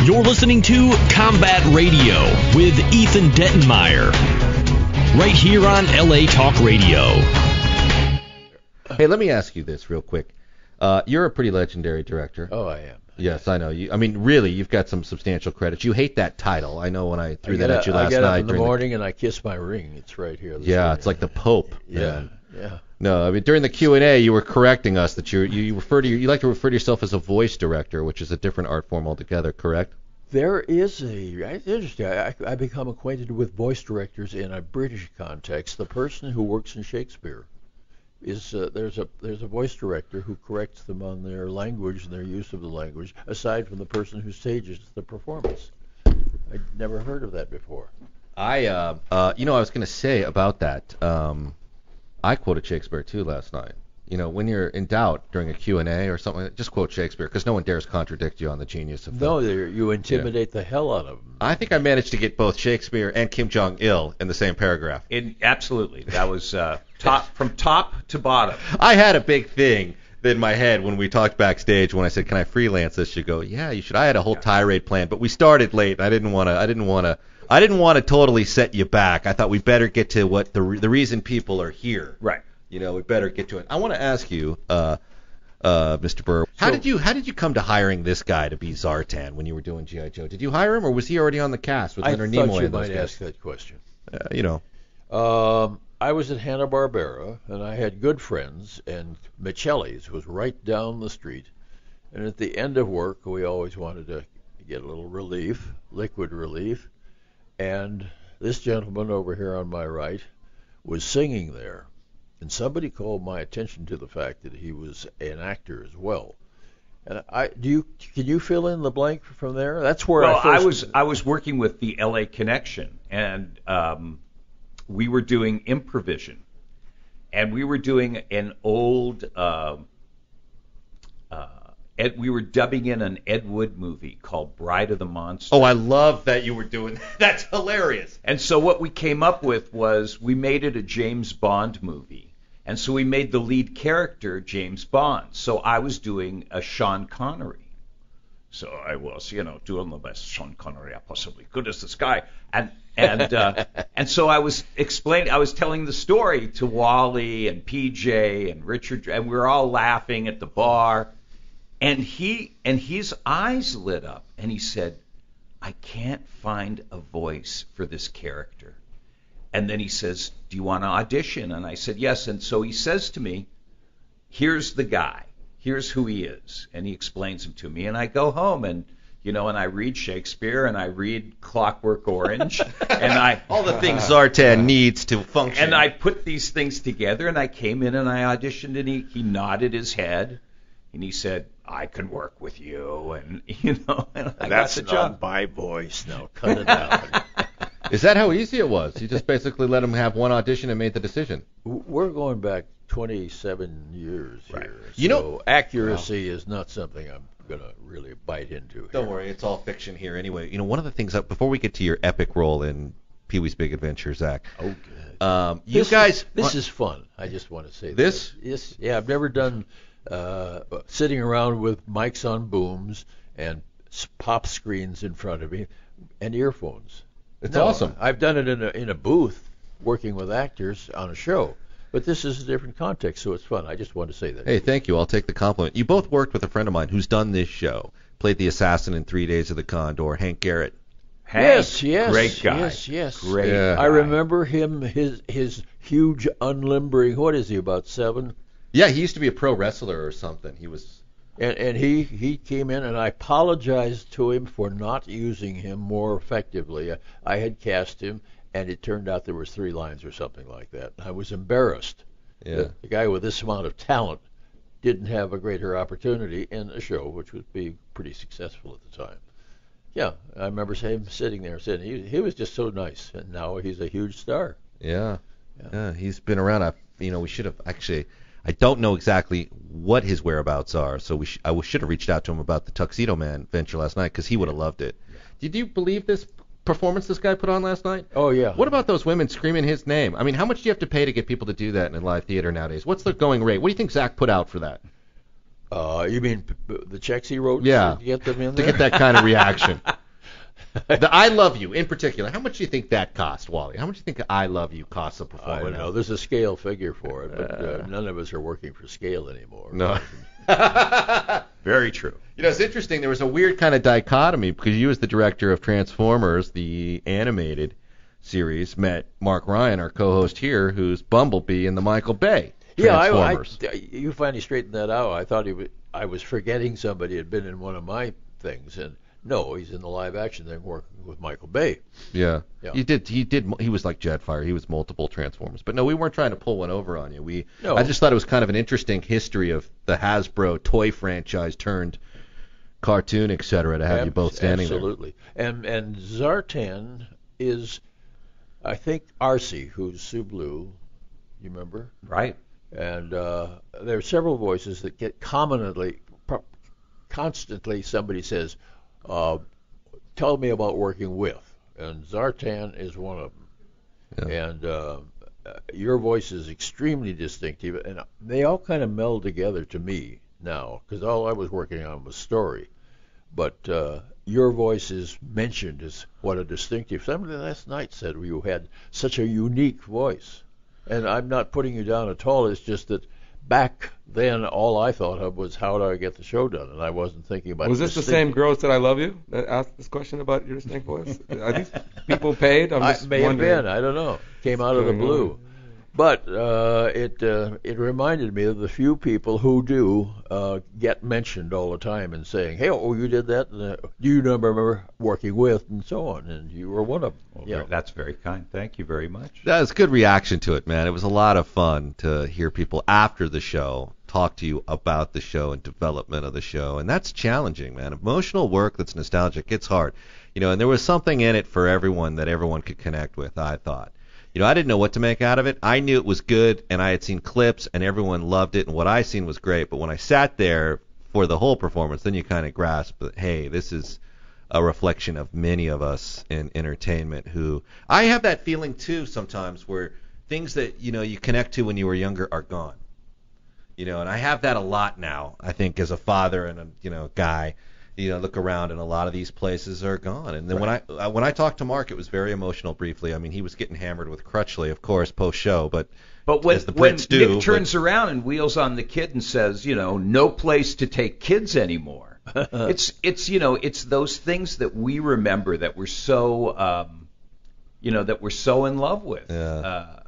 You're listening to Combat Radio with Ethan Dettenmeyer, right here on LA Talk Radio. Hey, let me ask you this real quick. You're a pretty legendary director. Oh, I am. Yes, I know. I mean, really, you've got some substantial credits. You hate that title. I know when I threw that at you last night. I get up in the morning and I kiss my ring. It's right here. Yeah, it's like the Pope. Yeah. No, I mean, during the Q&A, you were correcting us that you like to refer to yourself as a voice director, which is a different art form altogether, correct? There is it's interesting. I become acquainted with voice directors in a British context. The person who works in Shakespeare is there's a voice director who corrects them on their language and their use of the language, aside from the person who stages the performance. I'd never heard of that before. I was going to say about that. I quoted Shakespeare too last night. You know, when you're in doubt during a Q&A or something, just quote Shakespeare, because no one dares contradict you on the genius of No, you intimidate the hell out of them. I think I managed to get both Shakespeare and Kim Jong-il in the same paragraph. Absolutely. That was from top to bottom. I had a big thing in my head when we talked backstage when I said, "Can I freelance this?" You go, "Yeah, you should." I had a whole tirade planned, but we started late. I didn't want to totally set you back. I thought we better get to what the reason people are here. Right. You know, we better get to it. I want to ask you, Mr. Burr, how did you come to hiring this guy to be Zartan when you were doing G.I. Joe? Did you hire him, or was he already on the cast with Leonard Nimoy? I thought you might ask that question. I was at Hanna-Barbera, and I had good friends, and Michelli's was right down the street. And at the end of work, we always wanted to get a little relief, liquid relief. And this gentleman over here on my right was singing there. And somebody called my attention to the fact that he was an actor as well. And can you fill in the blank from there? That's where I was working with the LA Connection, and we were doing improvision, and we were doing an old we were dubbing in an Ed Wood movie called Bride of the Monster. Oh, I love that you were doing that. That's hilarious. And so what we came up with was we made it a James Bond movie. And so we made the lead character James Bond. So I was doing a Sean Connery. So I was, doing the best Sean Connery I possibly could as this guy. And so I was telling the story to Wally and PJ and Richard, and we were all laughing at the bar. And his eyes lit up, and he said, "I can't find a voice for this character." And then he says, "Do you want to audition?" And I said, "Yes." And so he says to me, "Here's the guy. Here's who he is." And he explains him to me. And I go home and I read Shakespeare and I read Clockwork Orange and all the things Zartan needs to function. And I put these things together, and I came in and I auditioned, and he nodded his head and he said, "I can work with you." And and I That's got the job. Not my voice. Now cut it out. Is that how easy it was? You just basically let him have one audition and made the decision? We're going back 27 years Right. here. So accuracy is not something I'm going to really bite into. Don't worry, it's all fiction here anyway. One of the things, before we get to your epic role in Pee-wee's Big Adventure, Zach. Oh, good. This is fun. I just want to say this. Yes, yeah, I've never done sitting around with mics on booms and pop screens in front of me and earphones. It's awesome. I've done it in a booth working with actors on a show, but this is a different context, so it's fun. I just want to say that. Hey, thank you. I'll take the compliment. You both worked with a friend of mine who's done this show, played the assassin in 3 Days of the Condor, Hank Garrett. Yes, great guy. Yes. Great. Yeah. Guy. I remember him. His huge unlimbering. What is he, about 7? Yeah, he used to be a pro wrestler or something. He was. And he came in, and I apologized to him for not using him more effectively. I had cast him, and it turned out there was 3 lines or something like that. I was embarrassed. Yeah. The guy with this amount of talent didn't have a greater opportunity in a show, which would be pretty successful at the time. Yeah, I remember him sitting there saying he was just so nice, and now he's a huge star. Yeah, he's been around. We should have actually. I don't know exactly what his whereabouts are, so I should have reached out to him about the Tuxedo Man venture last night, because he would have loved it. Yeah. Did you believe this performance this guy put on last night? Oh, yeah. What about those women screaming his name? I mean, how much do you have to pay to get people to do that in a live theater nowadays? What's the going rate? What do you think Zach put out for that? You mean the checks he wrote? Yeah. To get them in To there? get that kind of reaction. The I Love You, in particular, how much do you think that cost, Wally? How much do you think I Love You costs a performer? I don't know. There's a scale figure for it, but none of us are working for scale anymore. No. Very true. It's interesting. There was a weird kind of dichotomy because you, as the director of Transformers, the animated series, met Mark Ryan, our co-host here, who's Bumblebee in the Michael Bay Transformers. Yeah, you finally straightened that out. I thought I was forgetting somebody had been in one of my things, and no, he's in the live action thing working with Michael Bay. Yeah. Yeah. He was like Jetfire. He was multiple Transformers. But no, we weren't trying to pull one over on you. No. I just thought it was kind of an interesting history of the Hasbro toy franchise turned cartoon, etc. to have you both standing absolutely. And Zartan is, I think, Arcee, who's Sue Blue. You remember? Right. And there are several voices that get constantly somebody says, tell me about working with. And Zartan is one of them. Yeah. And your voice is extremely distinctive, and they all kind of meld together to me now, because all I was working on was story. But your voice is mentioned as what a distinctive. Somebody last night said you had such a unique voice. And I'm not putting you down at all. It's just that back then, all I thought of was how do I get the show done, and I wasn't thinking about. Was this the same girl that said I love you that asked this question about your distinct voice? Are these people paid? I'm just may wondering. have been. I don't know. Came out of the blue. But it reminded me of the few people who do get mentioned all the time and saying, hey, oh, you did that? Do you remember working with? And so on. And you were one of them. Well, Yeah. that's very kind. Thank you very much. That was good reaction to it, man. It was a lot of fun to hear people after the show talk to you about the show and development of the show. And that's challenging, man. Emotional work that's nostalgic, it's hard. And there was something in it for everyone that everyone could connect with, I thought. I didn't know what to make out of it. I knew it was good, and I had seen clips, and everyone loved it, and what I seen was great. But when I sat there for the whole performance, then you kind of grasp that, hey, this is a reflection of many of us in entertainment who – I have that feeling, too, sometimes where things that, you connect to when you were younger are gone. And I have that a lot now, I think, as a father and a, guy. Look around, and a lot of these places are gone. And then right. when I talked to Mark, it was very emotional briefly. I mean, he was getting hammered with Crutchley, of course, post-show. But when, as the Brits Nick turns around and wheels on the kid and says, no place to take kids anymore. it's those things that we remember that we're so, that we're so in love with. Yeah.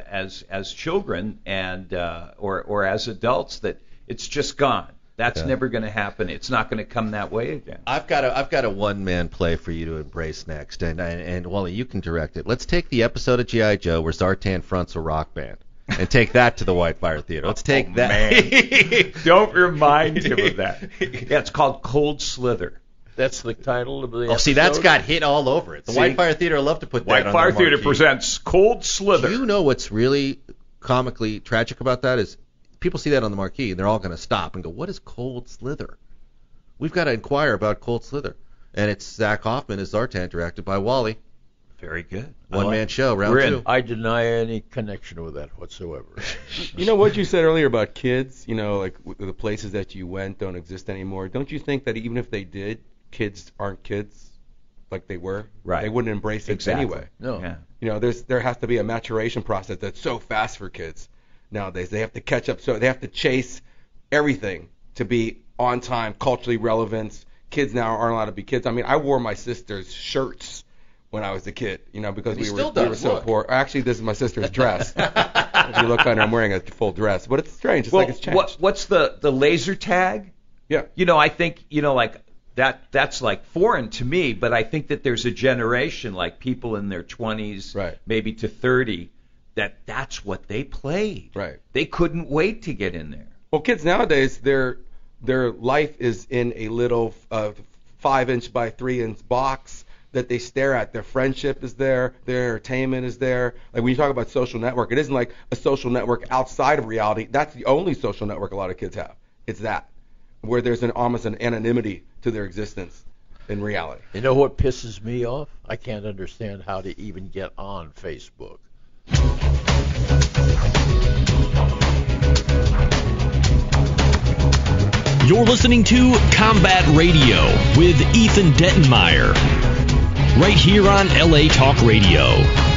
As children and or as adults, that it's just gone. That's never going to happen. It's not going to come that way again. I've got a one-man play for you to embrace next, and Wally, you can direct it. Let's take the episode of G.I. Joe where Zartan fronts a rock band and take that to the White Fire Theater. Let's take that. Man. Don't remind him of that. Yeah, it's called Cold Slither. That's the title of the episode? See, that's got hit all over it. The White Fire Theater love to put that on White Fire their Theater marquee. presents Cold Slither. Do you know what's really comically tragic about that is people see that on the marquee, and they're all going to stop and go, what is Cold Slither? We've got to inquire about Cold Slither. And it's Zach Hoffman as Zartan, directed by Wally. Very good. One-man show, round two. I deny any connection with that whatsoever. You know what you said earlier about kids, like the places that you went don't exist anymore. Don't you think that even if they did, kids aren't kids like they were? Right. They wouldn't embrace it anyway. No. Yeah. There has to be a maturation process that's so fast for kids nowadays. They have to catch up, so they have to chase everything to be on time, culturally relevant. Kids now aren't allowed to be kids. I mean, I wore my sister's shirts when I was a kid, because we were so poor. Actually, this is my sister's dress. If you look under, I'm wearing a full dress, but it's strange. It's like it's changed. What's the laser tag? Yeah. I think like that's like foreign to me, but I think that there's a generation, like people in their 20s, right, maybe to 30, that's what they played. Right. They couldn't wait to get in there. Well, kids nowadays, their life is in a little 5-inch by 3-inch box that they stare at. Their friendship is there. Their entertainment is there. Like when you talk about social network, it isn't like a social network outside of reality. That's the only social network a lot of kids have. It's that, where there's almost an anonymity to their existence in reality. You know what pisses me off? I can't understand how to even get on Facebook. You're listening to Combat Radio with Ethan Dettenmeyer, right here on LA Talk Radio.